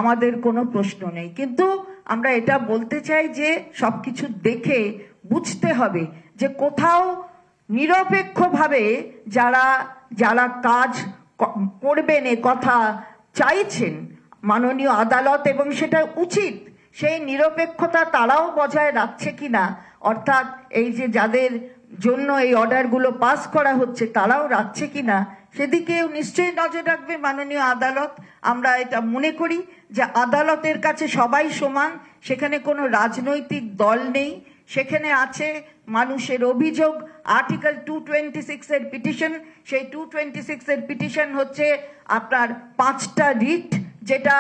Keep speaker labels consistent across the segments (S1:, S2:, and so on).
S1: আমাদের কোনো প্রশ্ন নেই, কিন্তু আমরা এটা বলতে চাই যে সবকিছু দেখে বুঝতে হবে যে কোথাও নিরপেক্ষভাবে যারা যারা কাজ করবেন এ কথা চাইছেন মাননীয় আদালত, এবং সেটা উচিত, সেই নিরপেক্ষতা তারাও বজায় রাখছে কিনা, অর্থাৎ এই যে যাদের জন্য এই অর্ডারগুলো পাস করা হচ্ছে তারাও রাখছে কিনা, সেদিকেও নিশ্চয়ই নজর রাখবে মাননীয় আদালত। আমরা এটা মনে করি যে আদালতের কাছে সবাই সমান, সেখানে কোনো রাজনৈতিক দল নেই, সেখানে আছে মানুষের অভিযোগ। আর্টিকেল 226 এর পিটিশন, সেই 226 এর পিটিশন হচ্ছে আপনার 5টা রিট, যেটা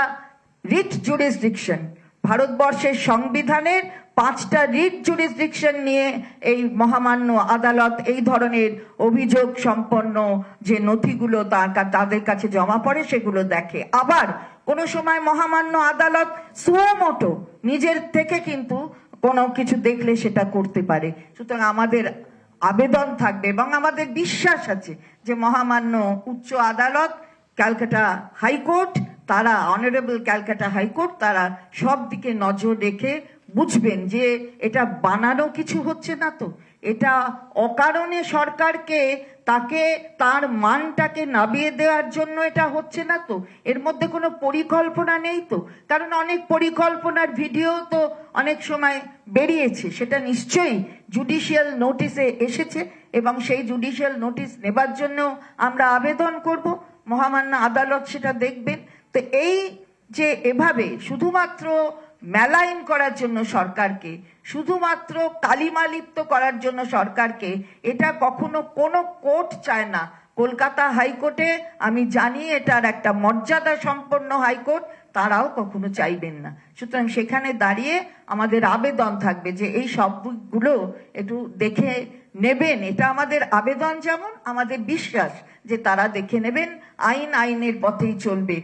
S1: রিট জুরিসডিকশন, ভারতবর্ষের সংবিধানের 5টা রিট জুরিসডিকশন নিয়ে এই মহামান্য আদালত এই ধরনের অভিযোগ সম্পন্ন যে নথিগুলো তাদের কাছে জমা পড়ে সেগুলো দেখে। আবার কোনো সময় মহামান্য আদালত সুমোটো নিজের থেকে কিন্তু কোনো কিছু দেখলে সেটা করতে পারে। সুতরাং আমাদের আবেদন থাকবে এবং আমাদের বিশ্বাস আছে যে মহামান্য উচ্চ আদালত, ক্যালকাটা হাইকোর্ট, তারা অনারেবল ক্যালকাটা হাইকোর্ট, তারা সব দিকে নজর রেখে বুঝবেন যে এটা বানানো কিছু হচ্ছে না তো, এটা অকারণে সরকারকে তাকে তার মানটাকে নামিয়ে দেওয়ার জন্য এটা হচ্ছে না তো, এর মধ্যে কোনো পরিকল্পনা নেই তো। কারণ অনেক পরিকল্পনার ভিডিও তো অনেক সময় বেরিয়েছে, সেটা নিশ্চয়ই জুডিশিয়াল নোটিশে এসেছে এবং সেই জুডিশিয়াল নোটিশ নেবার জন্য আমরা আবেদন করব, মহামান্য আদালত সেটা দেখবেন। তো এই যে এভাবে শুধুমাত্র মেলাইন করার জন্য সরকারকে, শুধুমাত্র কালিমালিপ্ত করার জন্য সরকারকে, এটা কখনো কোনো কোর্ট চায় না। কলকাতা হাইকোর্টে আমি জানি এটার একটা মর্যাদা সম্পন্ন হাইকোর্ট, তারাও কখনো চাইবেন না। সুতরাং সেখানে দাঁড়িয়ে আমাদের আবেদন থাকবে যে এই সবগুলো একটু দেখে নেবেন, এটা আমাদের আবেদন, যেমন আমাদের বিশ্বাস যে তারা দেখে নেবেন, আইনের পথেই চলবে।